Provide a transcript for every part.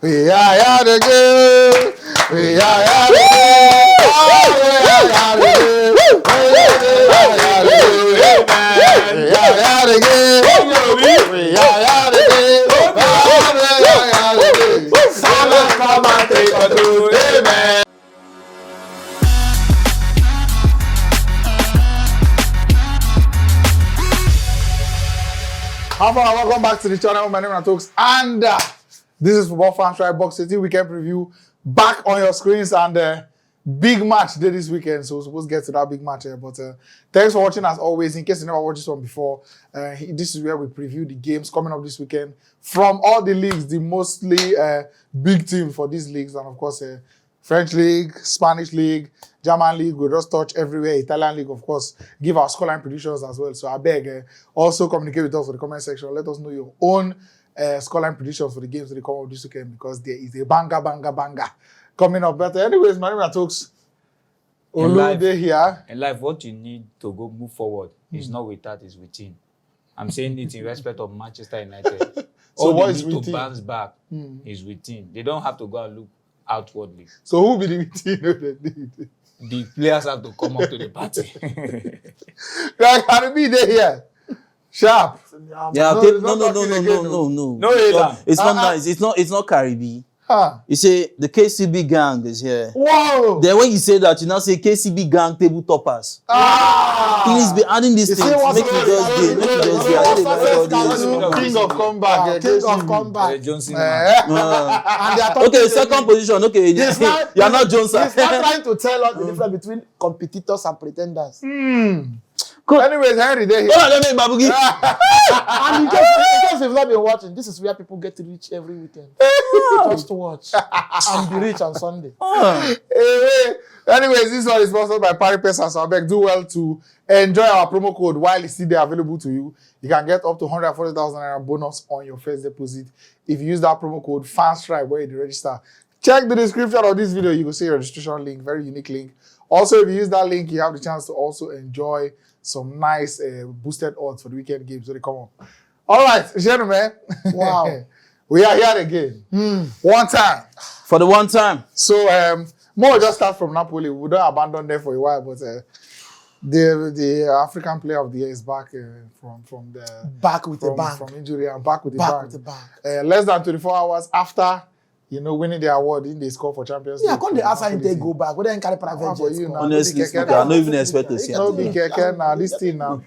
We are here again. We are here again. We are here again. We are here again. We are here again. Salah, come and take control. Amen. How far? Welcome back to the channel. My name is Tokes, and this is Football Fans Right Box City Weekend Preview. Back on your screens, and big match day this weekend. So we're supposed to get to that big match here. But thanks for watching as always. In case you never watched this one before, this is where we preview the games coming up this weekend from all the leagues, the mostly big team for these leagues, and of course French League, Spanish League, German League, we'll just touch everywhere. Italian League, of course, give our scoreline predictions as well. So I beg, also communicate with us for the comment section. Let us know your own scoreline predictions for the games that come up this weekend, because there is a banger coming up. But anyways, my name is Tokes. Olude here. In life, what you need to go move forward is not with that, is within. I'm saying it in respect of Manchester United. So all what they is need within? to bounce back is within. They don't have to go and look outwardly. So who be the within? The players have to come up to the party. Karibi there here. Sharp. Yeah, No, okay. it's not talking again, No. No, Elam. It's not nice. It's not Karibi. Huh. You say the KCB gang is here. Whoa! Then when you say that, you now say KCB gang table toppers. Please be adding these things. Make it just be. Make it just be. I don't know King of comeback. King of comeback. Johnson. And they are talking Okay, second position. Okay, you are not Johnson. He's not trying to tell us the difference between competitors and pretenders. Anyways, Henry, there here. Oh, let me Babugi. And in case you've not been watching, this is where people get rich every weekend. Just watch and be rich on Sunday. Anyways, this one is sponsored by Paripesa. So I beg, do well to enjoy our promo code while it's still there available to you. You can get up to 140,000 naira bonus on your first deposit if you use that promo code FANSTRIVE where you register. Check the description of this video. You will see your registration link, very unique link. Also, if you use that link, you have the chance to also enjoy some nice boosted odds for the weekend games when they come up. All right, gentlemen. Wow. We are here again. One time. For the one time. So, more just start from Napoli. We don't abandon them for a while, but the African Player of the Year is back from injury and back with the bang. Less than 24 hours after, winning the award in the score for Champions League. Yeah, come the outside and they go back. But then carry private jets. Honestly, I don't even expect to see No be keke now. This thing now.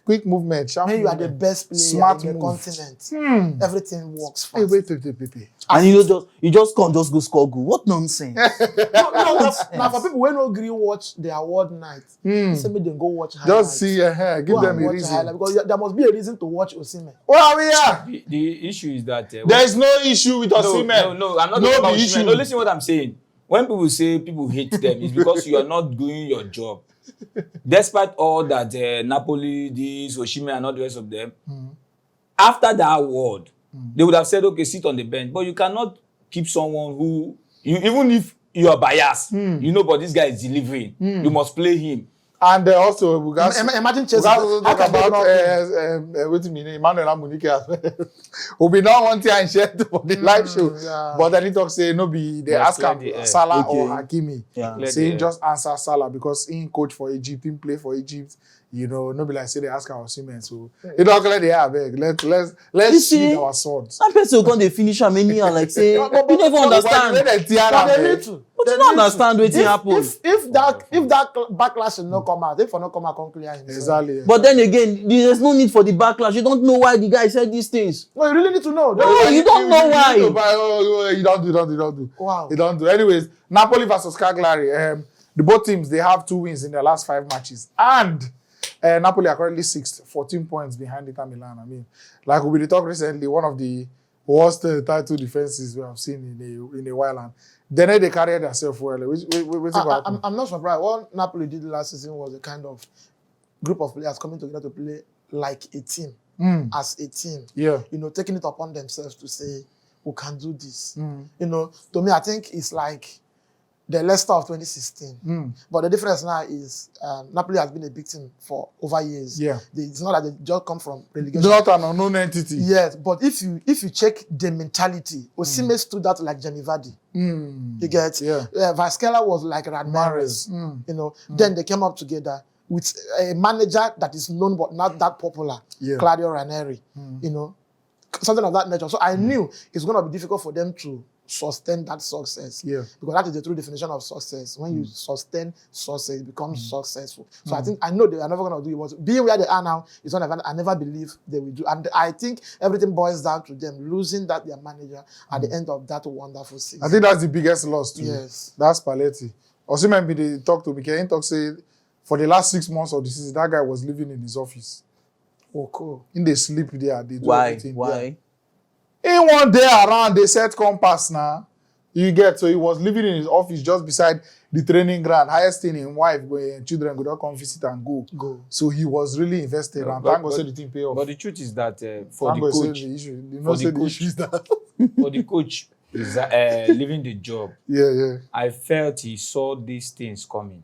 Quick movement. When you are the best player Smart in the move. continent, everything works fast. Hey, wait, Pepe. And you just can't just go score goal. What nonsense? Now for people who no agree watch the award night, say me them go watch highlights. Just see, give Go them and a watch reason. highlight, because there must be a reason to watch Osimhen. Well, we are. The issue is that... There is no issue with Osimhen. No, I'm not No talking about issue. Osimhen. No, listen what I'm saying. When people say people hate them, it's because you are not doing your job. Despite all that Napoli, this, Osimhen, and all the rest of them, after that award, they would have said, okay, sit on the bench. But you cannot keep someone who, even if you are biased, but this guy is delivering. You must play him. And also, we got Imagine we Chelsea. got to How talk can they about not- what's his name, Emmanuel Amunike as well. We'll be now one thing and share for the live show. yeah. But then he talk say no be they ask clear him the air. Salah Okay. or Hakimi. Yeah. Clear Saying the air. just answer Salah because he coach for Egypt, he play for Egypt. No be like say they ask our Osimhen. So it don't clear the air, beg. Let's see? shield our swords. That person will come they finish am anyhow like say you never understand. When they tear But am, they eh, need to. But you don't understand wetin happen. If that backlash should not come out, if for not come out, come clear himself. exactly. But then again, there's no need for the backlash. You don't know why the guy said these things. No, you really need to know. No, you don't know why. You don't do. Wow. You don't do. Anyways, Napoli versus Cagliari. The both teams, they have 2 wins in their last 5 matches. And Napoli are currently 6th, 14 points behind Inter Milan. I mean, like we talked recently, one of the worst title defenses we have seen in a while. And then they carried themselves well. I'm not surprised. What Napoli did last season was a kind of group of players coming together to play like a team, as a team. Yeah. Taking it upon themselves to say, we can do this. To me, I think it's like the Leicester of 2016. But the difference now is Napoli has been a big team for over years. Yeah. It's not that they just come from relegation. Not an unknown entity. Yes, but if you check the mentality, Osimhen stood out like Gianni Vardy. You get? Yeah. Vasquez was like Radmares. You know, then they came up together with a manager that is known but not that popular, Claudio Ranieri. You know, something of that nature. So I knew it's going to be difficult for them to sustain that success. Yeah. Because that is the true definition of success. When you sustain success, it becomes successful. So I know they are never going to do it. But being where they are now is what I never believe they will do. And I think everything boils down to them losing that their manager at the end of that wonderful season. I think that's the biggest loss too. Yes. That's Spalletti. Osimhen they talk to me. Can talk say for the last 6 months of the season, that guy was living in his office. Oh, cool. In they sleep there, they do Why? everything. Why? In one day around, they set compass now. You get, so he was living in his office just beside the training ground. Highest thing in wife, where children could not come visit and go. So he was really invested. And thank God say the thing pay off. But the truth is that for Thank the God say coach, the issue. You for know, the say the coach- issue is that. for the coach is leaving the job, Yeah. I felt he saw these things coming.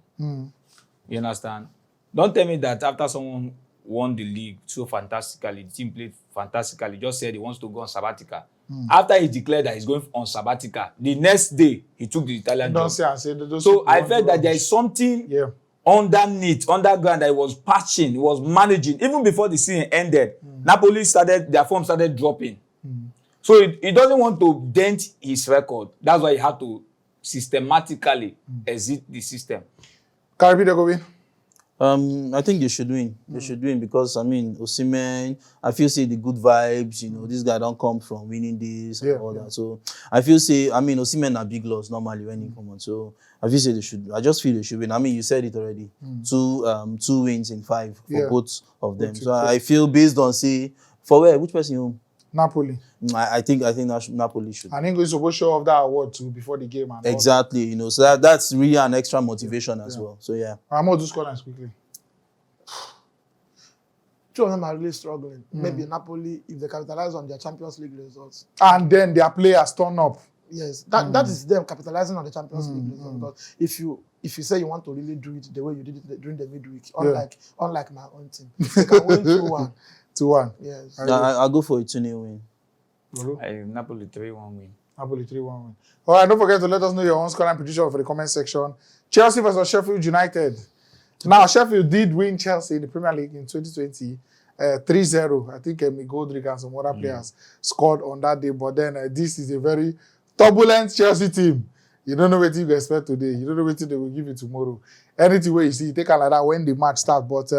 You understand? Don't tell me that after someone won the league so fantastically, the team played fantastically, just said he wants to go on sabbatical. After he declared that he's going on sabbatical, the next day he took the Italian Don't job. say and say those So people I want felt to that there rubbish. is something Yeah. underneath, underground that he was patching, he was managing. Even before the season ended, Napoli their form started dropping. So he doesn't want to dent his record. That's why he had to systematically exit the system. Karibi, they go win. I think they should win. They should win because, I mean, Osimhen, I feel say the good vibes, you know, this guy don't come from winning this and all that. So I feel say, I mean, Osimhen are big loss normally when he come on. So I feel say they should, I just feel they should win. I mean, you said it already. Two wins in 5 for both of them. So I feel based on, say, for where? Which person home? Napoli. I think Napoli should. I think we're supposed to show off that award too before the game. And Exactly, you know, so that's really an extra motivation as well. So yeah. I'm going to score lines quickly. Two of them are really struggling. Maybe Napoli, if they capitalize on their Champions League results. And then their players turn up. Yes, that is them capitalizing on the Champions League results. Because if you say you want to really do it the way you did it during the midweek, unlike my own team, you can win 2-1. 2-1. Yes. I'll go for a 2-0 win. Napoli 3-1 win. Napoli 3-1 win. All right, don't forget to let us know your own scoreline prediction for the comment section. Chelsea versus Sheffield United. Now, Sheffield did win Chelsea in the Premier League in 2020, 3-0. I think Godric and some other players scored on that day. But then this is a very turbulent Chelsea team. You don't know what you expect today. You don't know what they will give you tomorrow. Anything where you see, take a like that when the match starts. But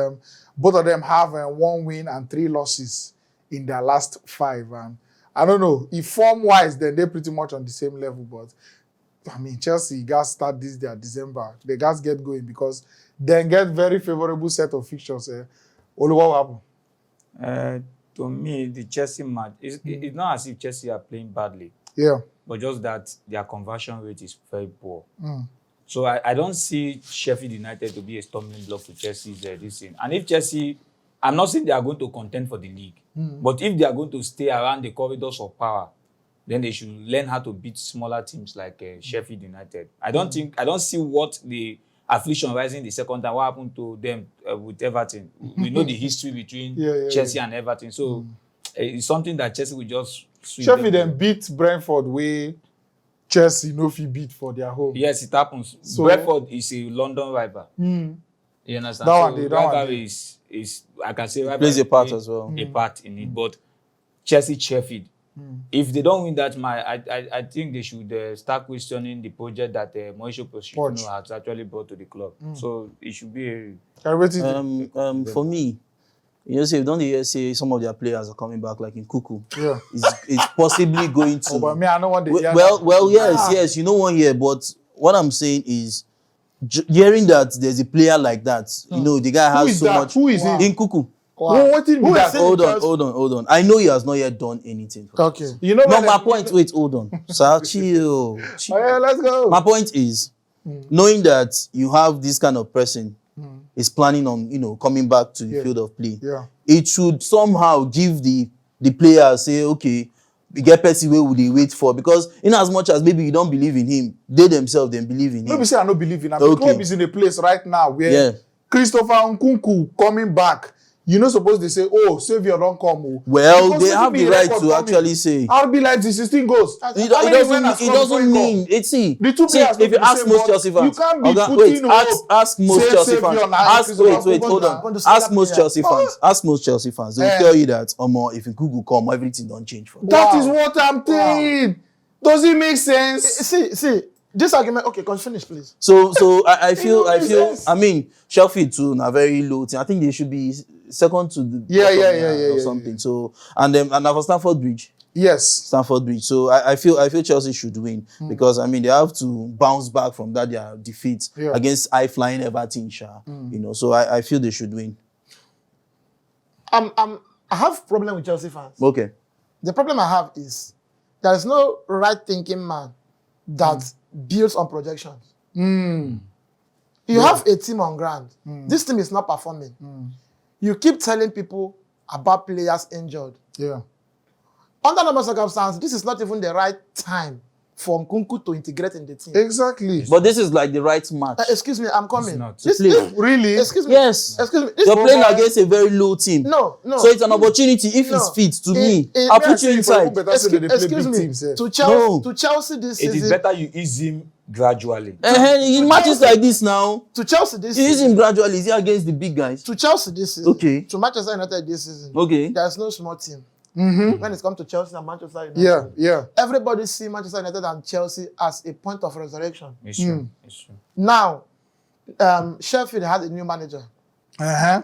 both of them have 1 win and 3 losses in their last 5. And I don't know, if form-wise, then they're pretty much on the same level. But, I mean, Chelsea guys start this their December. They guys get going because they get very favorable set of fixtures. Only what will happen? To me, the Chelsea match, it's not as if Chelsea are playing badly. Yeah. But just that their conversion rate is very poor. So I don't see Sheffield United to be a stumbling block to Chelsea this season. And if Chelsea, I'm not saying they are going to contend for the league, but if they are going to stay around the corridors of power, then they should learn how to beat smaller teams like Sheffield United. I don't see what the affliction rising the second time, what happened to them with Everton. We know the history between Chelsea and Everton. So it's something that Chelsea will just sweep Sheffield them. then beat Brentford where Chelsea no fit beat for their home. Yes, it happens. So, Brentford is a London rival. You understand? That one so day, that one rivalry is I can say rivalry Plays a part as well. A part in it. But Chelsea, Sheffield, if they don't win that match, I think they should start questioning the project that Mauricio Pochettino has actually brought to the club. So it should be a... For me, you know, say don't you say some of their players are coming back, like Nkuknu. Yeah. It's possibly going to. Oh, but me, I don't want the Well, yes, you know one here, but what I'm saying is, hearing that there's a player like that, you know, the guy has so much. Who is he? Nkuknu. Wow. What did that? Hold on. I know he has not yet done anything. Okay. You know No, my point. Wait, hold on. Sir, chill. Oh, yeah, let's go. My point is, knowing that you have this kind of person is planning on, you know, coming back to the field of play. Yeah. It should somehow give the player say, okay, get person wey we dey wait for, because in as much as maybe you don't believe in him, they themselves dem believe in him. Maybe say I don't believe in him. Okay. The club is in a place right now where Yeah. Christopher Nkuknu coming back. You know, suppose they say, oh, Savior don't come. Oh. Well, Because they have the maybe right record to coming. actually say. I'll be like, the 16 goals. It How many men have scored before doesn't he mean come? it's see. The two See, players if you not the ask same, most but Chelsea fans, you can't be Oga, putting ask most say Chelsea Savior fans. now, Ask Christopher wait, hold Nkuknu. on. Ask most Chelsea fans. Ask most Chelsea fans. They will Eh. tell you that if Nkuknu come, everything don't change for them. That Wow. is what I'm saying. Does it make sense? See, this argument. Okay, finish, please. So I feel don't make sense. I mean Sheffield too na very low team. I think they should be second to the Yeah, bottom, yeah, or something. So and for Stamford Bridge. Yes. Stamford Bridge. So I feel Chelsea should win because I mean they have to bounce back from that their defeat against high flying Everton. You know, so I feel they should win. I have problem with Chelsea fans. Okay. The problem I have is there is no right thinking man that builds on projections. You have a team on ground. This team is not performing. You keep telling people about players injured. Yeah. Under normal circumstances, this is not even the right time for Nkuknu to integrate in the team. Exactly. But this is like the right match. Excuse me, I'm coming. not. This, Play. Really? excuse me. Yes. Excuse me. This You're playing program- against a very low team. No. So it's an opportunity if No. it's fit to In- me. in- I'll may I put you say for inside. people better say they play Excuse big me. teams, eh? To Chelsea, No. to Chelsea this It is season. better you ease him gradually. In matches like this now, To Chelsea this you use season. him gradually. Is he against the big guys? To Chelsea this season. Okay. To Manchester United this season. Okay. There's no small team. When it comes to Chelsea and Manchester United. Yeah. Everybody see Manchester United and Chelsea as a point of resurrection. It's true. It's true. Now, Sheffield had a new manager.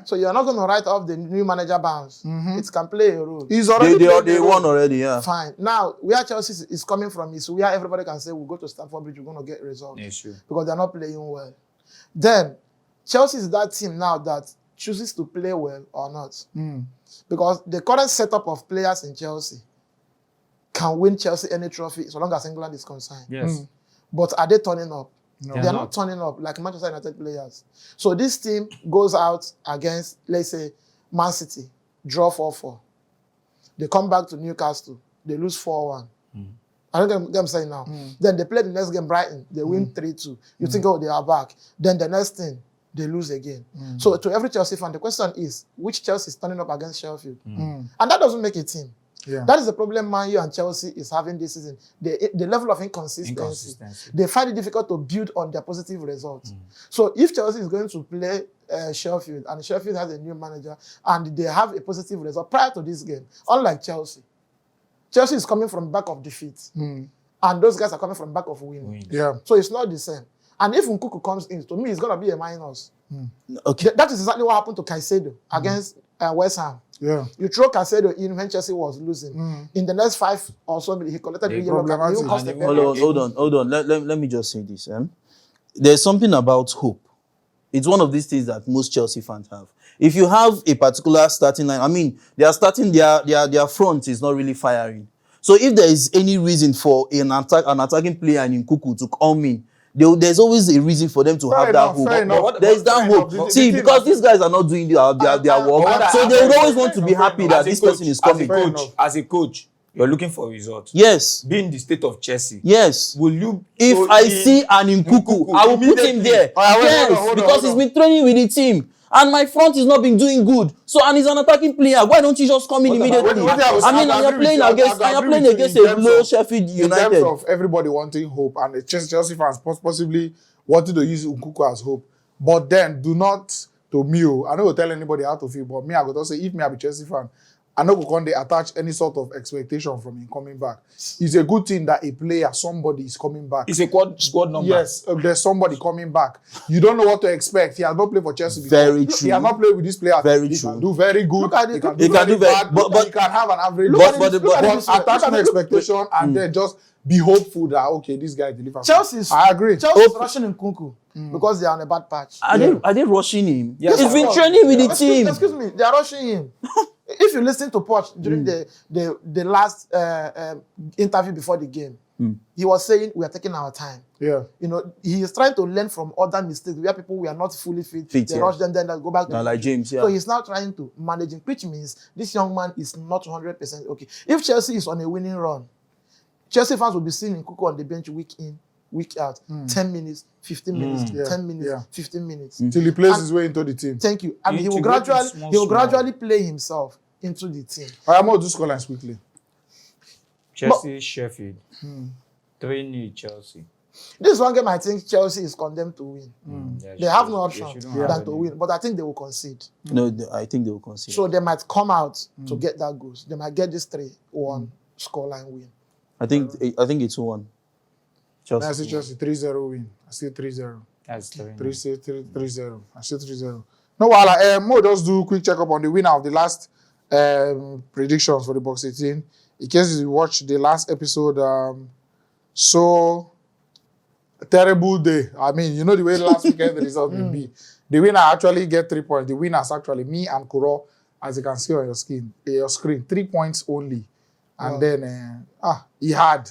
So you're not going to write off the new manager bounce. It can play a role. He's already They played the role. won already, yeah. Fine. Now, where Chelsea is coming from is where everybody can say, we'll go to Stamford Bridge, we're going to get results. It's true. Because they're not playing well. Then, Chelsea is that team now that chooses to play well or not. Because the current setup of players in Chelsea can win Chelsea any trophy so long as England is concerned. Yes. But are they turning up? No. They're not turning up like Manchester United players. So this team goes out against, let's say, Man City, draw 4-4. They come back to Newcastle, they lose 4-1. I don't get what I'm saying now. Then they play the next game, Brighton, they win 3-2. You think, oh, they are back. Then the next thing, they lose again. So to every Chelsea fan, the question is, which Chelsea is turning up against Sheffield? And that doesn't make a team. Yeah. That is the problem Man U and Chelsea is having this season. The level of inconsistency. They find it difficult to build on their positive results. So if Chelsea is going to play Sheffield and Sheffield has a new manager and they have a positive result prior to this game, unlike Chelsea is coming from back of defeat. And those guys are coming from back of win. Yeah. So it's not the same. And if Nkuknu comes in, to me, it's going to be a minus. Okay. That is exactly what happened to Caicedo against West Ham. Yeah. You throw Caicedo in when Chelsea was losing. In the next 5 or so, he collected the yellow card. He even cost a penalty. Hold on. Let me just say this. There's something about hope. It's one of these things that most Chelsea fans have. If you have a particular starting line, I mean, they are starting their front is not really firing. So if there is any reason for an attacking player in Nkuknu to come in, there's always a reason for them to have that hope. There is that hope. See, because these guys are not doing their work, so they would always want to be happy that this person is coming. As a coach, you're looking for results. Yes. Being the state of Chelsea. Yes. Will you? If I see an Nkuknu, I will put him there. Yes, because he's been training with the team. And my front is not been doing good. So, and he's an attacking player. Why don't you just come in immediately? I mean, and you're playing against a low Sheffield United. In terms of everybody wanting hope and the Chelsea fans possibly wanting to use Nkuknu as hope. But then, do not, to me, I don't tell anybody how to feel, but me, I go to say, if me, I be Chelsea fan, I know they attach any sort of expectation from him coming back. It's a good thing that a player, somebody is coming back. It's a squad number. Yes, there's somebody coming back. You don't know what to expect. He has not played for Chelsea before. Very true. He has not played with this player. Very he true. Can do very good. He can do very bad. but he can have an average. but attach an expectation and then just be hopeful that okay, this guy delivers. I agree. Chelsea is rushing Nkuknu because they are on a bad patch. Are they rushing him? Yes, He's been training with the team. Excuse me, they are rushing him. If you listen to Poch during the last interview before the game, He was saying we are taking our time. Yeah. You know, he is trying to learn from other mistakes where people were not fully fit. They rush them, then they go back to like James. Yeah. So he's now trying to manage it, which means this young man is not 100% okay. If Chelsea is on a winning run, Chelsea fans will be seeing Nkuknu on the bench week in, week out, 10 minutes, 15 minutes, 10 minutes, 15 minutes. Till he plays his way into the team. Thank you. And he will gradually play himself into the team. I'm going to do scorelines quickly. Chelsea, Sheffield. 3-0 Chelsea. This is one game I think Chelsea is condemned to win. They have no option shouldn't than to win, but I think they will concede. No, I think they will concede. So they might come out to get that goal. They might get this 3-1 scoreline win. I think it's 1. Chelsea. I see Chelsea 3-0 win. I see 3-0. That's 3-0. 3-0. I see 3-0. No, while Mo just do quick checkup on the winner of the last predictions for the Box 18. In case you watched the last episode, so terrible day. I mean, you know the way last weekend the result will be. The winner actually get 3 points. The winners actually me and Kuro, as you can see on your screen, 3 points only. And then he had.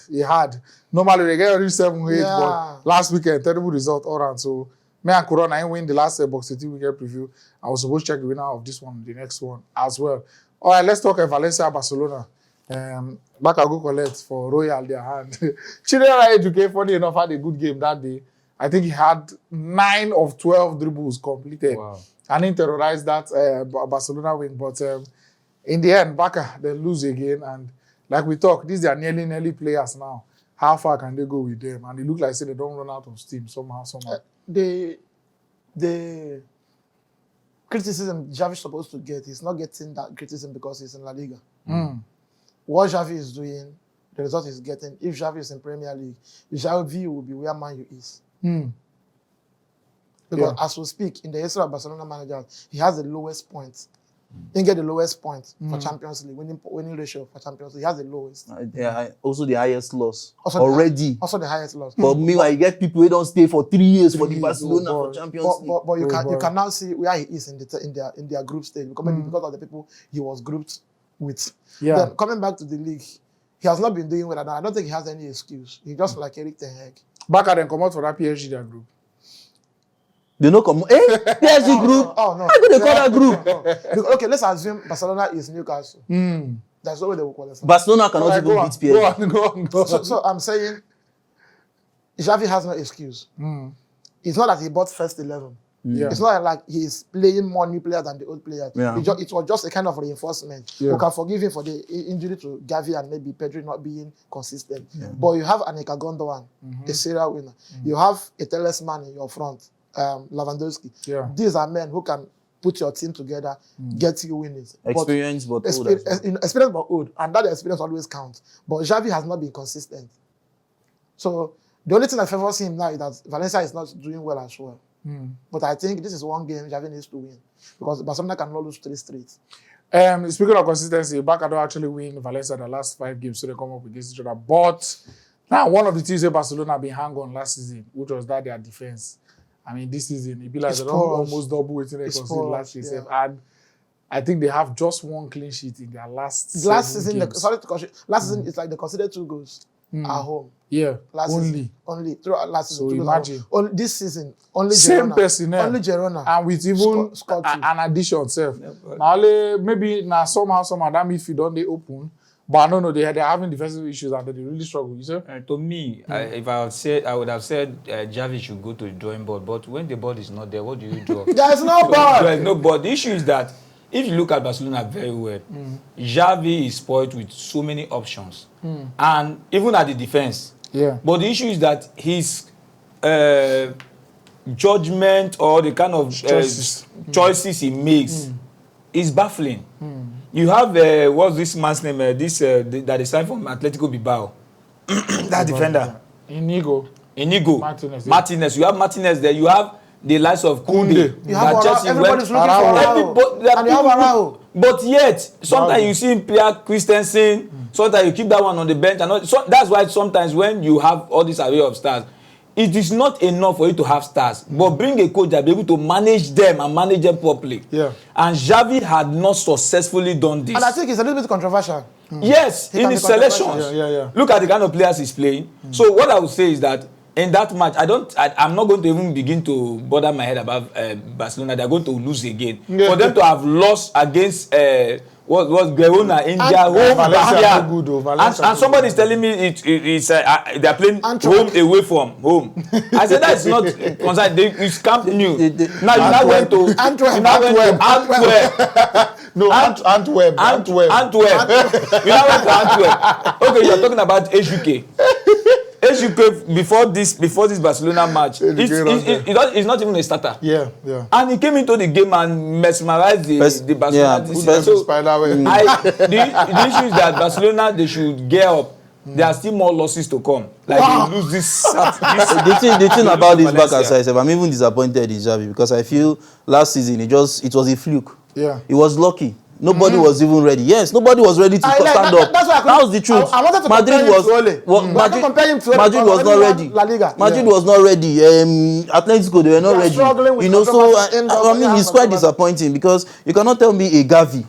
Normally they get only 7 8, but last weekend terrible result all around. So me and Kuro, I win the last Box 18 weekend preview. I was supposed to check the winner of this one, the next one as well. All right, let's talk Valencia, Barcelona. Back I go collect for Royal their hand. Chidera Educate, funny enough, had a good game that day. I think he had 9 of 12 dribbles completed. Wow. And he terrorized that Barcelona win. But in the end, Barca, they lose again. And like we talk, these are nearly players now. How far can they go with them? And it looks like they don't run out of steam somehow. The criticism Xavi is supposed to get, he's not getting that criticism because he's in La Liga. What Xavi is doing, the result he's getting, if Xavi is in Premier League, Xavi will be where Man U is. Because as we speak, in the history of Barcelona managers, he has the lowest point. He can get the lowest point for Champions League, winning ratio for Champions League. He has the lowest. Also the highest loss Also the highest loss. But meanwhile, you get people who don't stay for 3 years for the Barcelona for Champions League. But you can now see where he is in their group stage because maybe because of the people he was grouped with. Then coming back to the league, he has not been doing well. I don't think he has any excuse. He's just like Eric Ten Hag. Barca then come out for that PSG that group. They no come. PSG group. Oh no. How do they call that group? No. Okay, let's assume Barcelona is Newcastle. That's the way they will qualify. Barcelona cannot even beat PSG. Go on. So I'm saying, Xavi has no excuse. It's not that he bought first 11. It's not like he's playing more new players than the old players. It was just a kind of reinforcement. We can forgive him for the injury to Gavi and maybe Pedri not being consistent. But you have Aneka Gondogan, a serial winner. You have a talisman in your front, Lewandowski. These are men who can put your team together, get you winnings. Experience but old. Experience but old. And that experience always counts. But Xavi has not been consistent. So the only thing that favors him now is that Valencia is not doing well as well. But I think this is one game Xavi needs to win because Barcelona cannot lose 3 straight. Speaking of consistency, Barca don't actually win Valencia the last 5 games, so they come up against each other. But now one of the things that Barcelona been hung on last season, which was that their defense. I mean, this season it be like they don't almost double what they conceded last season, and I think they have just 1 clean sheet in their last season. Games. Last season it's like they conceded 2 goals at home. Only throughout last season. So imagine this season only same Girona, personnel, only Girona, and with even an addition self. Now maybe now somehow that midfield don't they open, but I don't know they're having defensive issues and they really struggle. You say? To me, if I would have said Xavi should go to the drawing board, but when the board is not there, what do you draw? There's no board. There's no board. The issue is that if you look at Barcelona very well, Xavi is spoiled with so many options, and even at the defense. But the issue is that his judgment or the kind of choices he makes is baffling. You have what's this man's name? That they signed from Atletico Bilbao. That defender. Inigo. Martinez. You have Martinez there. You have the likes of Kunde. You have everybody's looking for Araujo. And you have Araujo. But yet, sometimes you see Pierre Christensen, sometimes you keep that one on the bench. And so that's why sometimes when you have all this array of stars, it is not enough for you to have stars. But bring a coach that be able to manage them and manage them properly. And Xavi had not successfully done this. And I think it's a little bit controversial. Yes, in can his be controversial. selections. Yeah. Look at the kind of players he's playing. So what I would say is that in that match, I'm not going to even begin to bother my head about Barcelona. They're going to lose again. Yeah. For them to have lost against what was Girona in their home Valencia backyard. no good, though. Valencia And somebody is telling me they're playing Antwerp. home away from home. I said that is not concerned. It's Camp Nou. Now you now went to Antwerp. You now went to Antwerp. No, Antwerp. Antwerp. You now went to Antwerp. Okay, you're talking about HUK. HUK before this Barcelona match, it's not even a starter. Yeah. And he came into the game and mesmerized the Barcelona. The issue is that Barcelona, they should gear up. There are still more losses to come. Like they lose this. The thing about this back Valencia. aside, I'm even disappointed in Xavi because I feel last season it was a fluke. Yeah. He was lucky. Nobody was even ready. Yes, nobody was ready to stand up. That's why that was the truth. I wanted to compare him to Ole. Compare him to Ole. Madrid was not ready. La Liga. Madrid was not ready. Atletico, they were not ready. Struggling with So I mean, it's quite controversy. disappointing because you cannot tell me a Gavi,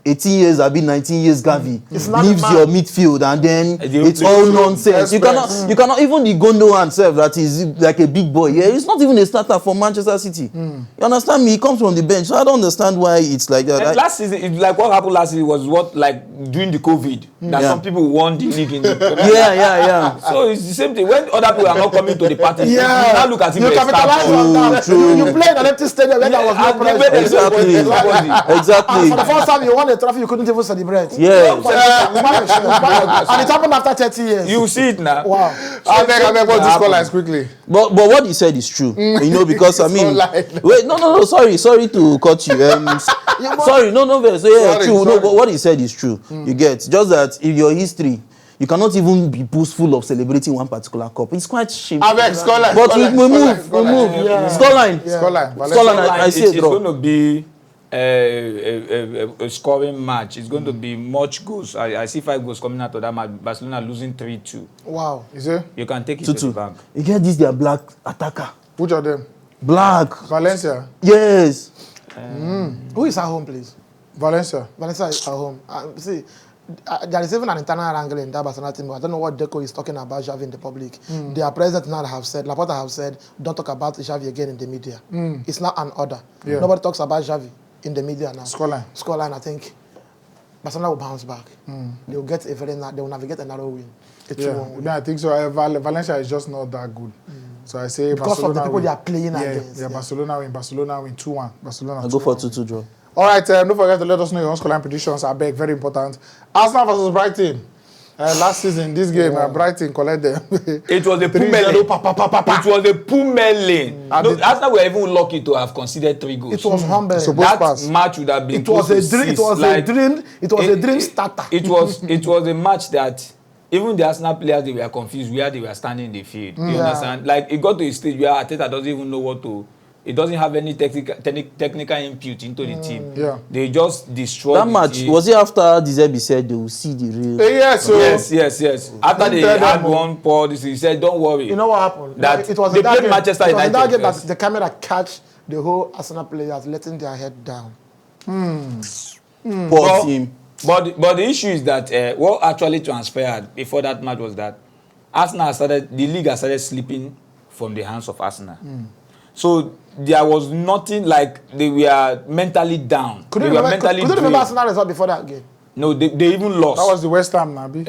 18 years, I've been 19 years Gavi, leaves your midfield and then it's all nonsense. You cannot even the Gundogan himself that is like a big boy. Yeah, he's not even a starter for Manchester City. You understand me? He comes from the bench, so I don't understand why it's like that. And last season, like what happened last season was what like during the COVID that some people won the league in the yeah. So it's the same thing when other people are not coming to the party. Yeah. You now look at him You as a capitalize on that. True. You play in an empty stadium where there was no pressure. Exactly. For the first time you won a trophy, you couldn't even celebrate. Yeah. And it happened after 30 years. You see it now. Wow. I beg what this call lines quickly. But what he said is true. You know, because I mean, wait, no, sorry to cut you. Sorry, no, so yeah, Sorry, true. sorry. No, but what he said is true. You get just that in your history, you cannot even be boastful of celebrating one particular cup. It's quite shameful. I beg scoreline. But we move. Yeah. Scoreline. Scoreline. I see It's a draw. going to be a scoring match. It's going to be much goals. I see 5 goals coming out of that match. Barcelona losing 3-2. Wow. Is it? You can take it to the 2-2. bank. You get this, their black attacker. Which of them? Black. Valencia. Yes. Who is at home, please? Valencia. Valencia is at home. See, there is even an internal angle in that Barcelona team. I don't know what Deco is talking about Xavi in the public. Their president now have said, Laporta have said, don't talk about Xavi again in the media. It's not an order. Yeah. Nobody talks about Xavi in the media now. Scoreline. I think Barcelona will bounce back. They will get they will navigate a narrow win. Yeah, I think so. Valencia is just not that good. So I say Because Barcelona of the people win. they are playing against. Yeah, Barcelona win 2-1. Barcelona. I go 2-1. for 2-2 draw. All right, don't forget to let us know your own scoreline predictions. I beg, very important. Arsenal versus Brighton. Last season, this game, Brighton collect them. It was a 3-0, It was a Pummelin. No, Arsenal were even lucky to have considered 3 goals. It was humbling. So that pass. match would have been It was close a to dream. It 6. was a dream. It was a dream starter. It was a match that even the Arsenal players, they were confused where they were standing in the field. You understand? Like it got to a stage where Arteta doesn't even know what to. It doesn't have any technical input into the team. Yeah. They just destroyed That match, was it after De Zerbi said they will see the real? Yes. After they had one poor, he said, "Don't worry." You know what happened? That it was they in that played game, Manchester it was in that United game that first. the camera catch the whole Arsenal players letting their head down. Poor team. But the issue is that what actually transpired before that match was that the league has started slipping from the hands of Arsenal. So there was nothing like they were mentally down. Could They you were remember, mentally could you remember drained. Arsenal result before that game? No, they even lost. That was the West Ham, Nabi.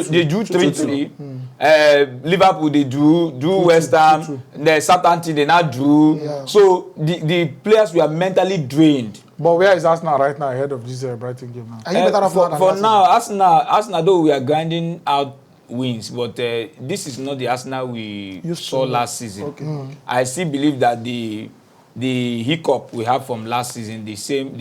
They drew 3-3. Liverpool, they drew West Ham. The Southampton, they now drew. Yeah. So the players were mentally drained. But where is Arsenal right now ahead of this Brighton game now? Are you better off now than For last now, Arsenal, though we are grinding out wins, but this is not the Arsenal we saw last season. Okay. I still believe that the hiccup we have from last season, the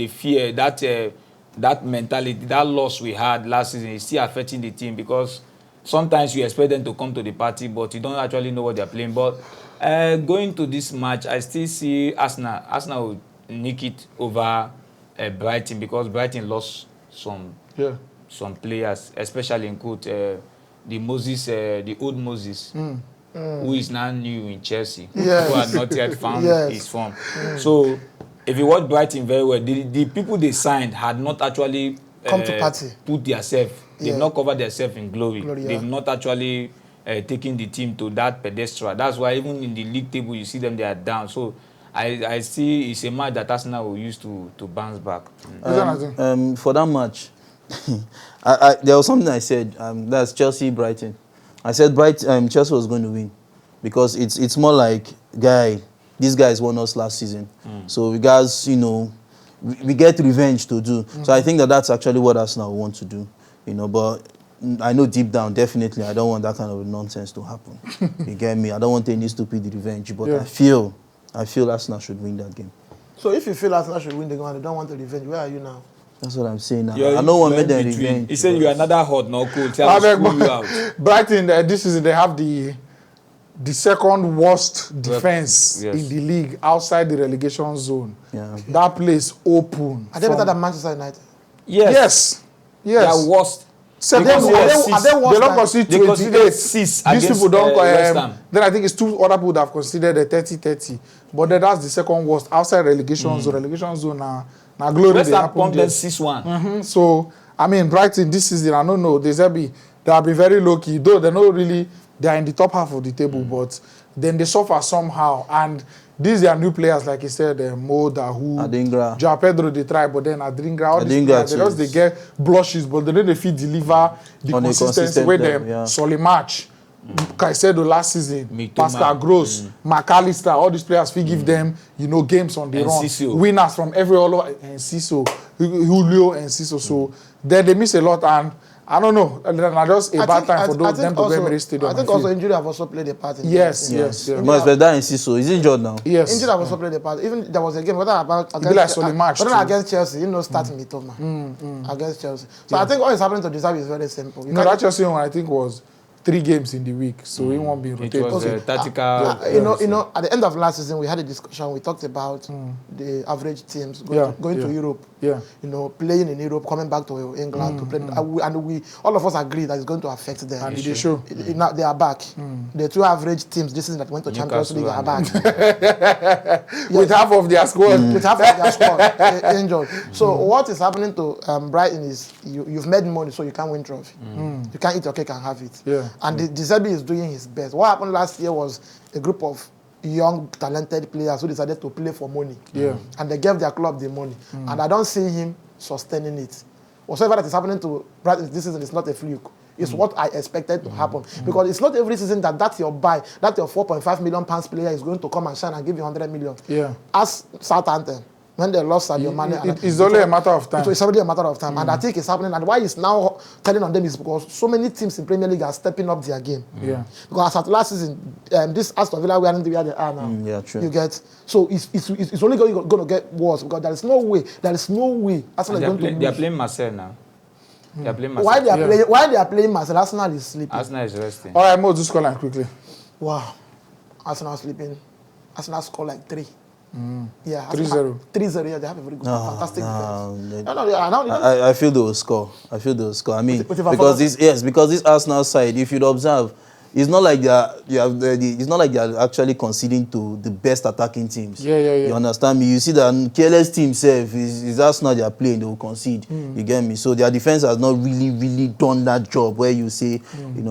fear, that mentality, that loss we had last season is still affecting the team because sometimes you expect them to come to the party, but you don't actually know what they're playing. But going to this match, I still see Arsenal will nick it over Brighton because Brighton lost some players, especially in quote the old Moses, who is now new in Chelsea, who had not yet found his form. So if you watch Brighton very well, the people they signed had not actually come to party. put themselves. They've not covered themselves in glory. Yeah. They've not actually taken the team to that pedestal. That's why even in the league table, you see them, they are down. So I see it's a match that Arsenal will use to bounce back. For that match, there was something I said. That's Chelsea-Brighton. I said Chelsea was going to win because it's more like, these guys won us last season. So we guys, we get revenge to do. So I think that's actually what Arsenal want to do. But I know deep down, definitely, I don't want that kind of nonsense to happen. You get me? I don't want any stupid revenge. But I feel Arsenal should win that game. So if you feel Arsenal should win the game and they don't want the revenge, where are you now? That's what I'm saying now. I don't want to make them revenge. He said you're another hot, no cool. Tell you out. Brighton, this season, they have the second worst defense in the league outside the relegation zone. Yeah. That place open. Are they better than Manchester United? Yes. They are worst. They don't concede 28. These people don't. Then I think it's two other people that have considered a 30-30. But then that's the second worst outside relegation zone. Relegation zone now glory. West Ham pumped them 6-1. So I mean, Brighton this season, I don't know. They have been very low key. Though they're not really. They are in the top half of the table, but then they suffer somehow. And these are new players, like you said, Mo, Dahu, Adingra. Joao Pedro, they try, but then Adingra, all these players, they get blushes, but they fit deliver the consistency with them. Solid match. Caicedo last season, Pascal Gross, McAllister, all these players, we give them, games on the run. Ciso. Winners from every all over, and Ciso, Julio and Ciso. So then they miss a lot, and I don't know. Just a bad time for them to go Emirates Stadium. I think also injury have also played a part in yes. Most better in Ciso. He's injured now. Yes. Injury have also played a part. Even there was a game, whether against Chelsea, starting it over against Chelsea. So I think all is happening to deserve is very simple. That Chelsea one I think was 3 games in the week, so he won't be rotated. It was tactical. At the end of last season, we had a discussion. We talked about the average teams going to Europe. Yeah. Playing in Europe, coming back to England to play. And we all of us agree that it's going to affect them. And they show. Now they are back. The 2 average teams this season that went to Champions League are back. With half of their squad. With half of their squad injured. So what is happening to Brighton is you've made money, so you can't win trophy. You can't eat your cake and have it. Yeah. And De Zerbi is doing his best. What happened last year was a group of young, talented players who decided to play for money. Yeah. And they gave their club the money. And I don't see him sustaining it. Whatever that is happening to Brighton this season is not a fluke. It's what I expected to happen. Because it's not every season that's your buy, that your £4.5 million player is going to come and shine and give you 100 million. Yeah. As Southampton, when they lost Sadio Mane. It's only a matter of time. It's already a matter of time. And I think it's happening. And why it's now telling on them is because so many teams in Premier League are stepping up their game. Yeah. Because as at last season, this Aston Villa, we aren't where they are now. Yeah, true. You get? So it's only going to get worse because there is no way Arsenal is going to lose. They are playing Marseille now. They are playing Marseille. Why they are playing Marseille, Arsenal is sleeping. Arsenal is resting. All right, Mo, just call line quickly. Wow. Arsenal sleeping. Arsenal score like 3. Yeah, 3-0. 3-0. Yeah, they have a very good, fantastic defense. I feel they will score. I mean, because this Arsenal side, if you'd observe, it's not like it's not like they are actually conceding to the best attacking teams. Yeah. You understand me? You see that careless team self is Arsenal they are playing, they will concede. You get me? So their defense has not really done that job where you say,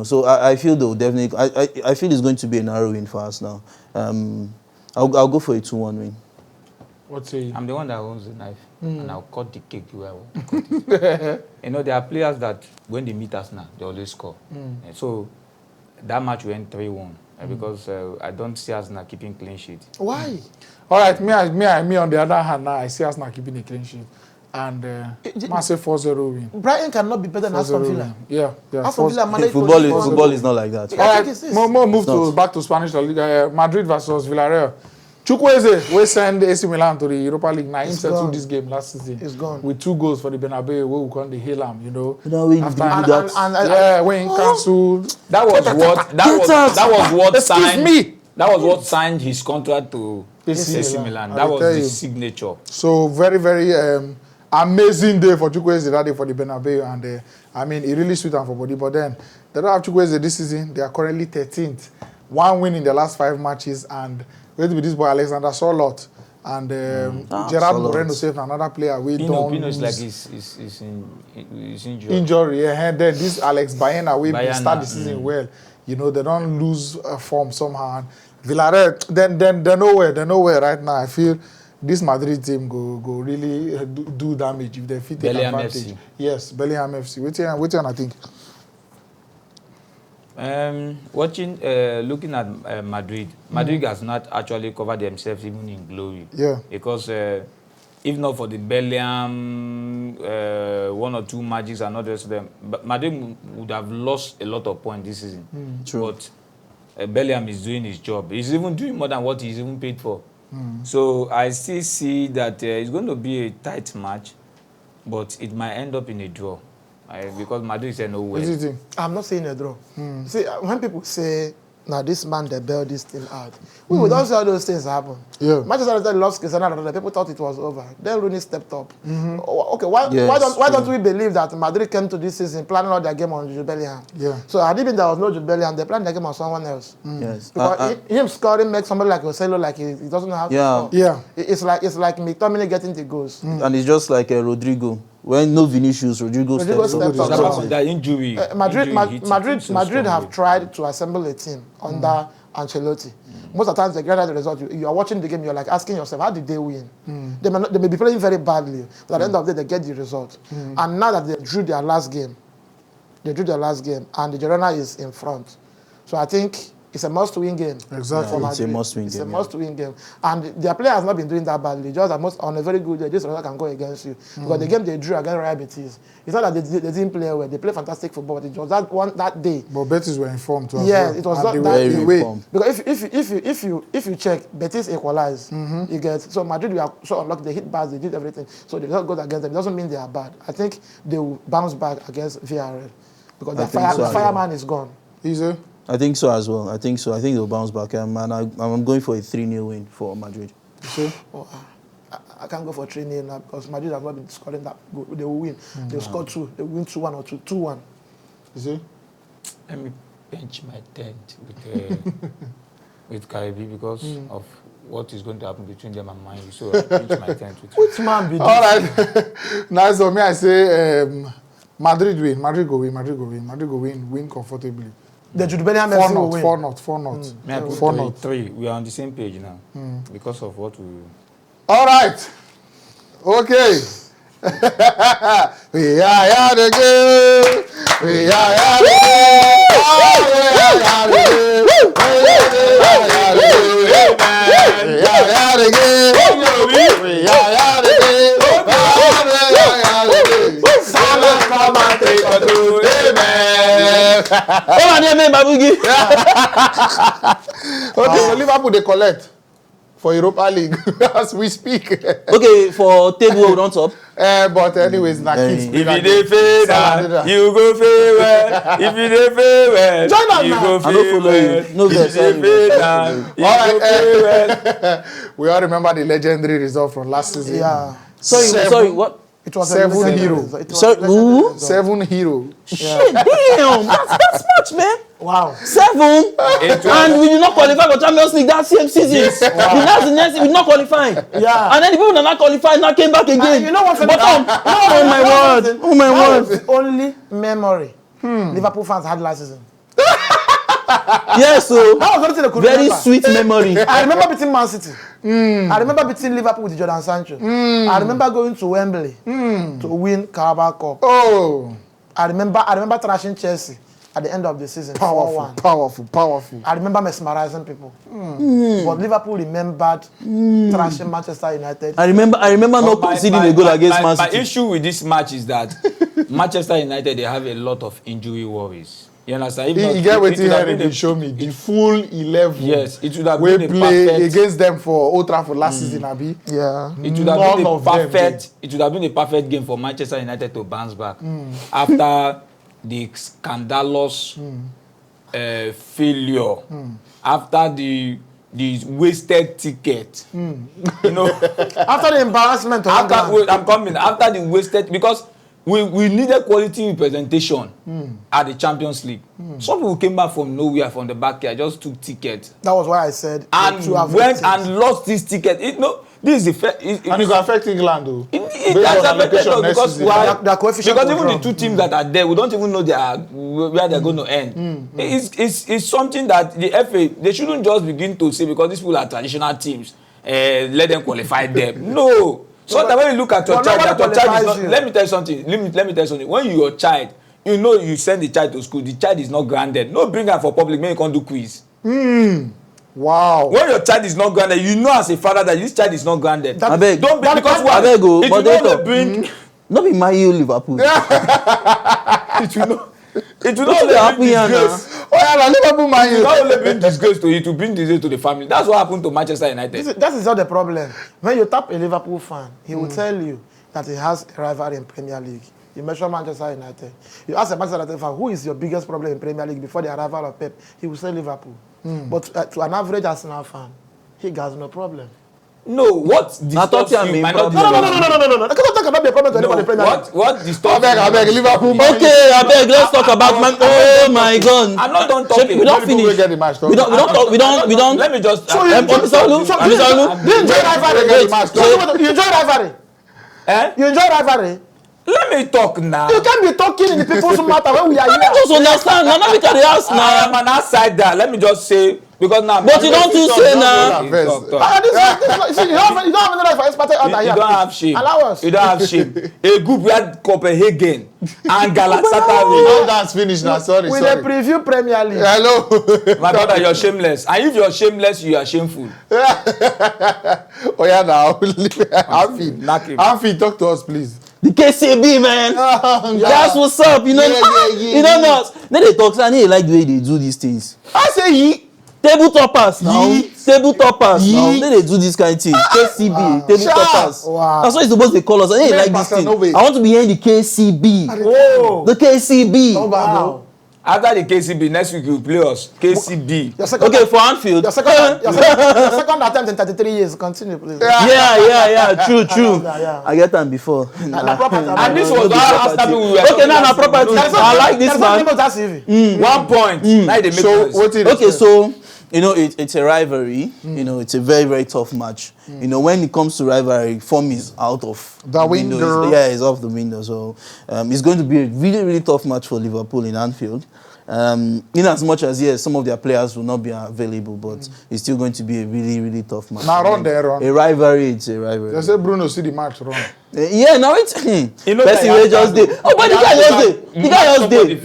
So I feel they will definitely. I feel it's going to be a narrow win for Arsenal. I'll go for a 2-1 win. What say you? I'm the one that owns the knife, and I'll cut the cake the way I want to cut it. There are players that when they meet us now, they always score. And so that match went 3-1 because I don't see us now keeping clean sheet. Why? All right, me on the other hand now, I see us not keeping a clean sheet. And massive 4-0 win. Brighton cannot be better than Aston Villa. Yeah. Aston Villa managed football is not like that. All right, more move back to Spanish La Liga. Madrid versus Villarreal. Chukwueze, we send AC Milan to the Europa League. Now, him settled this game last season. It's gone. With 2 goals for the Bernabeu, where we call the hail him, when cancelled. That was what signed. That was what signed his contract to AC Milan. That was the signature. So very, very amazing day for Chukwueze that day for the Bernabeu, and it really sweet for body. But then they don't have Chukwueze this season. They are currently 13th, 1 win in the last 5 matches, and going to be this boy Alexander Sørloth. and Gerard solid. Moreno saved another player. Pino is like he's injured. Injury, yeah. And then this Alex Baena, we start the Baena, season well. You know, they don't lose form somehow. And Villarreal, then they're nowhere. They're nowhere right now. I feel this Madrid team go really do damage if they fit take Bellingham advantage. FC. Yes, Bellingham FC. Which one I think? Looking at Madrid has not actually covered themselves even in glory. Yeah. Because if not for the Bellingham, one or two matches and not the rest of them, but Madrid would have lost a lot of points this season. True. But Bellingham is doing his job. He's even doing more than what he's even paid for. So I still see that it's going to be a tight match, but it might end up in a draw. Because Madrid said no way. What do you think? I'm not saying a draw. See, when people say, now this man, they bailed this team out. We don't see all those things happen. Yeah. Manchester United lost Cristiano, people thought it was over. Then Rooney stepped up. Okay, why don't we believe that Madrid came to this season planning all their game on Jude Bellingham? Yeah. So had it been there was no Jude Bellingham, they planned their game on someone else. Yes. Because him scoring makes somebody like Joselo like he doesn't have to Yeah. score. Yeah. It's like McTominay getting the goals. And it's just like Rodrigo. When no Vinicius, Rodrigo steps up. steps up. That that injury. Madrid have tried to assemble a team under Ancelotti. Most of the times they get the result. You are watching the game, you're like asking yourself, how did they win? They may be playing very badly, but at the end of the day, they get the result. And now that they drew their last game, and the Girona is in front. So I think it's a must-win game. Exactly. It's a must-win It's game. a must-win game. And their player has not been doing that badly. Just on a very good day, this result can go against you. Because the game they drew against Real Betis, it's not that they didn't play well. They played fantastic football, but it was that day. But Betis were informed too. Yeah, well. it was And not they that were day. away. Because if you check, Betis equalized. You get so Madrid we are so unlucky. They hit bars, they did everything. So the result goes against them. It doesn't mean they are bad. I think they will bounce back against Villarreal because the fireman is gone. Easy. I think so as well. I think so. I think they'll bounce back. And I'm going for a 3-0 win for Madrid. You see? Oh, I can't go for 3-0 now because Madrid have not been scoring that goal. They will win. They'll score 2. They will win 2-1 or 2-1. You see? Let me bench my tent with Karibi because of what is going to happen between them and Man U. So I bench my tent with Which man be this? All right. Nice of me. I say Madrid win. Madrid go win. Win comfortably. The Jude Bellingham FC will win. 4-0. Me, I put 4-0. 3. We are on the same page now because of what we. All right. Okay. We are here again. We are here again. Oh, we are here again. We are here again. We are here again. Salah come and take control. Amen. Okay, so Liverpool they collect for Europa League as we speak. Okay, for table we don't top. But anyways, na kids. If you dey fail now, you go fail well. If you dey fail well, Join us you now. go I don't fail follow well. you. No If vex, you dey fail now, you All go fail well. right. We all remember the legendary result from last season. Yeah. Sorry, what? It was 7 a legendary hero. result. It was Sorry, a legendary who? result. 7 hero. Shit, damn, that's much, man. Wow. 7, and we did not qualify for Champions League that same season. The next we did not qualify. Yeah. And then the people that not qualified now came back again. You know what? Oh my word! Oh my That word! was the only memory Liverpool fans had last season. Yes, so That was the only thing they could very remember. sweet memory. I remember beating Man City. I remember beating Liverpool with Jordan Sancho. I remember going to Wembley to win Carabao Cup. Oh, I remember thrashing Chelsea at the end of the season. 4-1. powerful. I remember mesmerizing people. But Liverpool remembered thrashing Manchester United. I remember not conceding a goal against Man My City. issue with this match is that Manchester United, they have a lot of injury worries. You understand? If not, You get what it would have he been show me. The full 11. Yes, it would have We been a play perfect. against them for Old Trafford last season, Abi. Yeah. It would have None been a of them perfect. It would have been a perfect game for Manchester United to bounce back after the scandalous failure, after the wasted ticket. You know, After the embarrassment of England. wait, I'm coming. After the wasted, because we needed quality representation at the Champions League. Some people came back from nowhere, from the backyard, just took tickets That was why I said and to have went victims. and lost this ticket. This is the And it can affect England, though. it has affected us because their coefficient because will even drop. the two teams that are there, we don't even know where they're going to end. It's something that the FA, they shouldn't just begin to say because these people are traditional teams, let them qualify them. No. So that when you look at your child, that your child is not. Let me tell you something. Let me tell you something. When your child, you know, you send the child to school, the child is not grounded. No, bring her for public, maybe you can't do quiz. Wow. When your child is not grounded, you know as a father that this child is not grounded. I beg. Don't be because I beg go. it But will they not talk. bring. Not be Man U Liverpool. It will not. It will not Wetin dey only happen bring here disgrace. Oh, yeah, Liverpool, Man It will U. not only bring disgrace to you, to bring disgrace to the family. That's what happened to Manchester United. That is not the problem. When you tap a Liverpool fan, he will tell you that he has a rivalry in Premier League. You mention Manchester United. You ask a Manchester United fan, who is your biggest problem in Premier League before the arrival of Pep? He will say Liverpool. But to an average Arsenal fan, he has no problem. No, what disturbs Tottenham you main might not problem. disturb you. No. That cannot be a problem to anybody in Premier League. What disturbs you? I beg, Liverpool, Man U. Okay, I beg. Let's talk about Man. Oh my God. I'm not done talking. We don't Liverpool will finish. get the match, We don't talk. We don't. Let me just. So you enjoy rivalry? You enjoy rivalry? You enjoy rivalry? Let me talk now. You can't be talking in the people's matter when we are I here. just understand. Now we carry house I now. am an outsider. Let me just say because now. But you don't do say now. See, you don't have any right for expertise out here. You don't have shame. Allow us. You don't have shame. A group we had Copenhagen and Now Galatasaray. that's finished now. Sorry. With a preview Premier League. Hello. My brother, you're shameless. And if you're shameless, you are shameful. Oh, yeah, now. Knock him. Afi, talk to us, please. The KCB, man. That's what's up. You know, you don't know. Then they talk, and they like the way they do these things. I say ye. Table toppers now. Yeet. Table toppers now. Yeet. Then they do this kind of thing. KCB, table toppers. Wow. That's what it's supposed to call us. And they Man, like this Pastor, thing. no way. I want to be hearing the KCB. Oh. The KCB. Wow. After the KCB, next week you play us. KCB. Your second, Okay, for Anfield. your second attempt in 33 years. Continue, please. Yeah. True. Yeah. I get them before. And this was our last time we were. Okay, now property. I like this man. That's CV. 1 point. Now they make So, us. what it Okay, so you know it's a rivalry. You know it's a very, very tough match. You know when it comes to rivalry, form is out of The window. It's off the window. So it's going to be a really, really tough match for Liverpool in Anfield. In as much as yes, some of their players will not be available, but it's still going to be a really, really tough match. Now run there, run. A rivalry, it's a rivalry. They say Bruno see the match run. Yeah, now it's You know person that wey just dey. Oh, but the guy just dey. The guy just dey.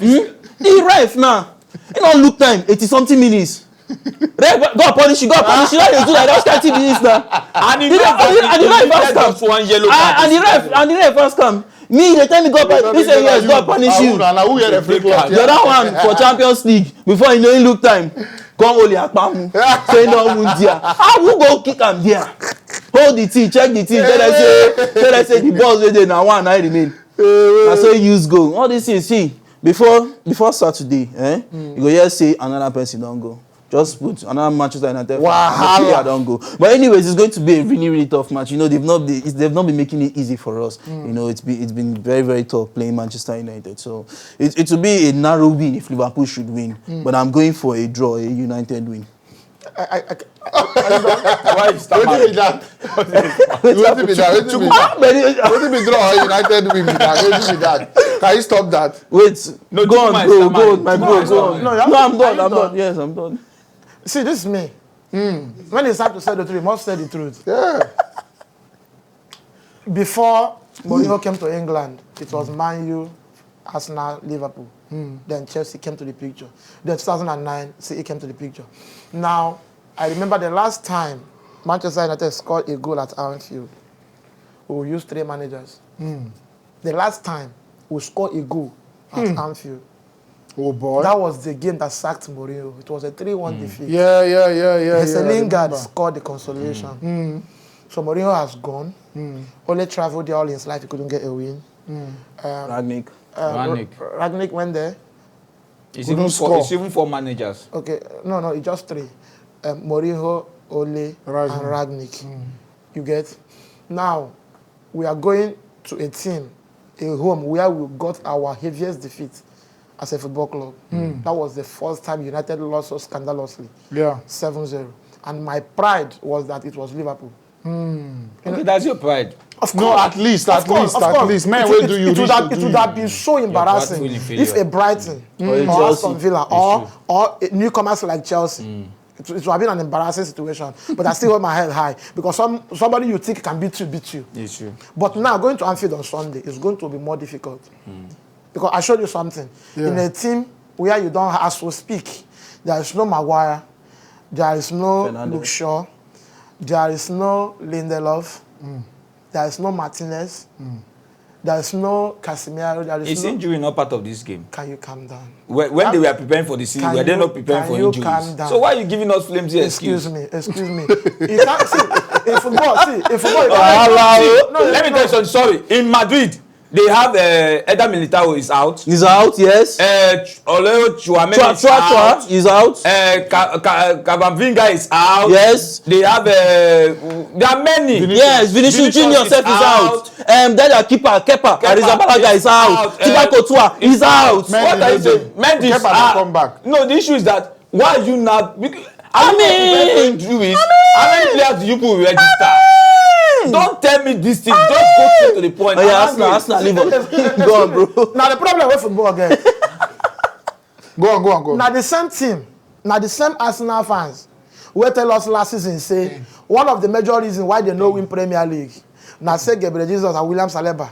He ref now. He don't look time. 80-something minutes. Ref, go and punish you. Go and punish you. How they do that? Just 30 minutes now. And The ref first come. one yellow And the ref first come. Me, they tell me go punish. He say yes, go and punish you. Now who get the free clock? The other one for Champions League before you know he look time. Come Oli Akpamu. Say no wound there. How who go kick am there? Hold the team, check the team. Tell us say the balls wey dey na one na remain. Na so use go. All these things see before Saturday, you go hear say another person don go. Just put another Manchester United. Wahala. Don't go. But anyways, it's going to be a really, really tough match. You know, they've not been making it easy for us. You know, it's been very, very tough playing Manchester United. So it will be a narrow win if Liverpool should win. But I'm going for a draw, a United win. Why is What be that? What be draw United win be that? What be that? Can you stop that? Wait, No, go on, bro. Go on, my bro. Go on. No, I'm done. Yes, I'm done. See, this is me. When it's time to say the truth, you must say the truth. Yeah. Before Mourinho came to England, it was Man U, Arsenal, Liverpool. Then Chelsea came to the picture. Then 2009, City came to the picture. Now, I remember the last time Manchester United scored a goal at Anfield. We used 3 managers. The last time we scored a goal at Anfield, Oh boy. that was the game that sacked Mourinho. It was a 3-1 defeat. Yeah. Lingard scored the consolation. So Mourinho has gone. Only traveled there all his life. He couldn't get a win. Ragnick. Ragnick went there. It's even 4 managers. Okay, no, it's just 3. Mourinho, Ole, and Ragnick. You get? Now, we are going to a team, a home, where we got our heaviest defeat as a football club. That was the first time United lost so scandalously. Yeah. 7-0. And my pride was that it was Liverpool. Okay, that's your pride. Of No, course. at least. Of course. Man, It where would- do you it would reach have, to it do would you? have been so embarrassing pride will if failure. a Brighton Or a or Chelsea. Aston Villa or newcomers like Chelsea. It would have been an embarrassing situation. But I still hold my head high because somebody you think can beat you. It's true. But now going to Anfield on Sunday is going to be more difficult. Because I showed you something. Yeah. In a team where you don't have, as we speak, there is no Maguire, there is no Fernandes. Luke Shaw, there is no Lindelof, there is no Martinez, there is no Casemiro, there Is is no... injury not part of this game? Can you calm down? When they were preparing for the season, Can were they you- not preparing can for you injuries? calm down? So why are you giving us flimsy excuse? Excuse me. You can't see in football. You See, No, let me tell you something. Sorry, in Madrid, they have Eder Militao is out. He's out, yes. Oleo Chouameni is out. Is out. Kavavinga is out. Yes. They have there are many. Yes, Vinicius Junior self is out. That keeper, Kepa Arrizabalaga is out. Thibaut Courtois is out. What are you saying? Mendy is Kepa don't come back. No, the issue is that why are you not? I mean, How many players do you put register? Don't tell me this thing. Just go straight to the point. Oh, yeah, I'm angry. Arsenal, Liverpool. Go on, bro. Now the problem with football again. Go on. Now the same team, now the same Arsenal fans who tell us last season say one of the major reasons why they no win Premier League. Now say Gabriel Jesus and William Saliba.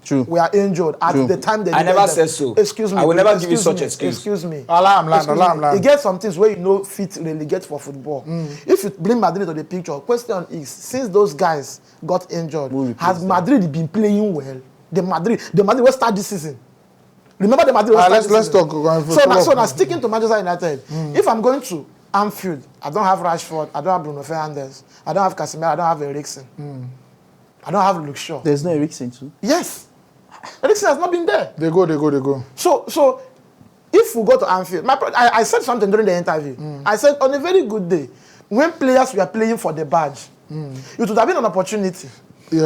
True. We are injured at True. the time they I needed never them. said so. Excuse me. I will please. never give you Excuse such me. excuse. Excuse me. Alarm. You get some things where you know fit relegate for football. If you bring Madrid to the picture, question is since those guys got injured, has Madrid been playing well? The Madrid will start this season. Remember the Madrid will start this Let's season. talk. So now sticking to Manchester United, if I'm going to Anfield, I don't have Rashford, I don't have Bruno Fernandes, I don't have Casemiro, I don't have Eriksen. I don't have Luke Shaw. There's no Eriksen too. Yes. Eriksen has not been there. They go. So if we go to Anfield, I said something during the interview. I said on a very good day, when players were playing for the badge, it would have been an opportunity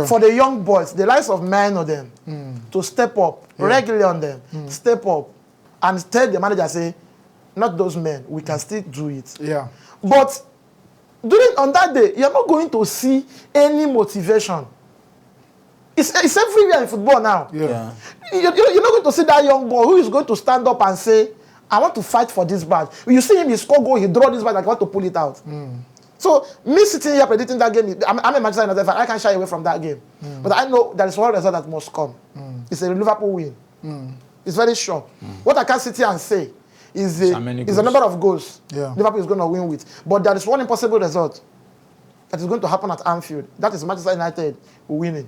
for the young boys, the likes of Man or them, to step up, regularly on them, step up, and tell the manager, say, not those men, we can still do it. Yeah. But on that day, you're not going to see any motivation. It's everywhere in football now. Yeah. You're not going to see that young boy who is going to stand up and say, I want to fight for this badge. You see him, he score goal, he draw this badge, like I want to pull it out. So, me sitting here predicting that game, I'm a Manchester United fan, I can't shy away from that game. But I know there is one result that must come. It's a Liverpool win. It's very sure. What I can sit here and say is the number of goals Liverpool is going to win with. But there is one impossible result that is going to happen at Anfield. That is Manchester United winning.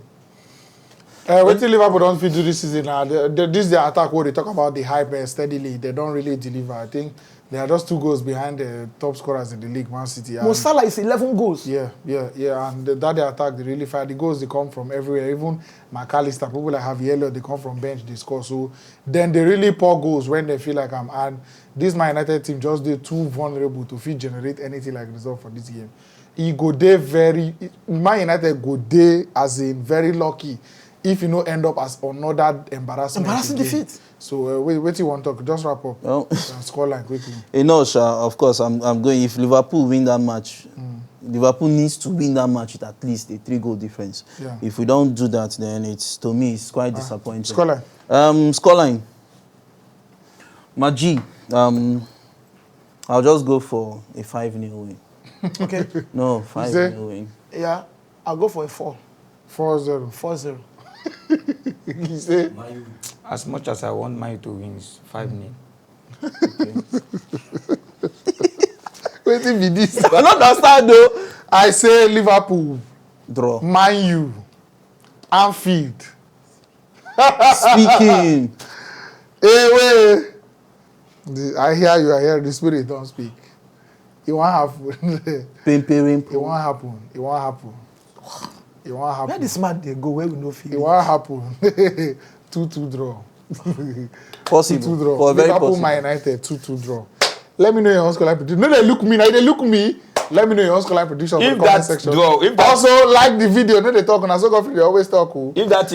What till Liverpool don't fit do this season now? This is the attack where they talk about the hype steadily. They don't really deliver. I think they are just 2 goals behind the top scorers in the league, Man City. Mo Salah is 11 goals. Yeah. And that the attack, they really fire. The goals, they come from everywhere. Even McAllister, people like Javier, they come from bench, they score. So then they really pour goals when they feel like and this Man United team just did too vulnerable to fit generate anything like result for this game. Man United go there as in very lucky. If you end up as another embarrassing defeat. So wait you want to talk? Just wrap up. Well, scoreline quickly. Of course, I'm going. If Liverpool win that match, Liverpool needs to win that match with at least a 3-goal difference. Yeah. If we don't do that, then to me it's quite disappointing. Scoreline. Scoreline. Maji, I'll just go for a 5-0 win. Okay. No, 5-0 win. Yeah, I'll go for a 4. 4-0. 4-0. You say? As much as I want Man U to win, it's 5-0. Wait till be this. I don't understand though. I say Liverpool, Draw. Man U, Anfield. Speaking. Hey, wait. I hear you. I hear the spirit don't speak. It won't happen. It won't happen. It won't happen. It won't happen. Where this man they go where we no feel? It won't happen. 2-2 draw. Possible. 2-2 draw. For very Liverpool, possible. Man United, 2-2 draw. Let me know your own scoreline prediction. No, they look me. Now they look me. Let me know your own scoreline prediction in the comment section. Also, like the video. No, they talk. And so Godfrey, they always talk. If that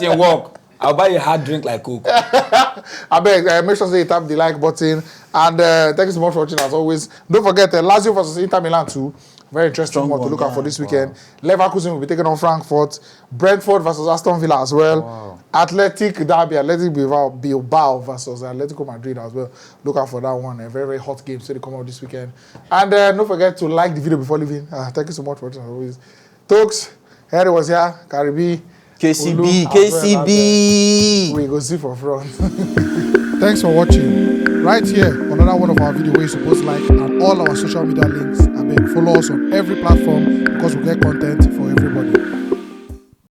thing work, I'll buy a hard drink like Coke. I beg, make sure you tap the like button. And thank you so much for watching as always. Don't forget, Lazio versus Inter Milan too. Very interesting Strong one to one, look at yeah. for this weekend. Leverkusen will be taking on Frankfurt. Brentford versus Aston Villa as well. Wow. Athletic Bilbao versus Atletico Madrid as well. Look out for that one. A very, very hot game. So they come out this weekend. And don't forget to like the video before leaving. Thank you so much for watching as always. Tokes, Harry was here. Karibi. KCB, Olu as well, KCB. we go see for front. Thanks for watching. Right here, another one of our videos where you're supposed to like, and all our social media links. I mean, follow us on every platform because we get content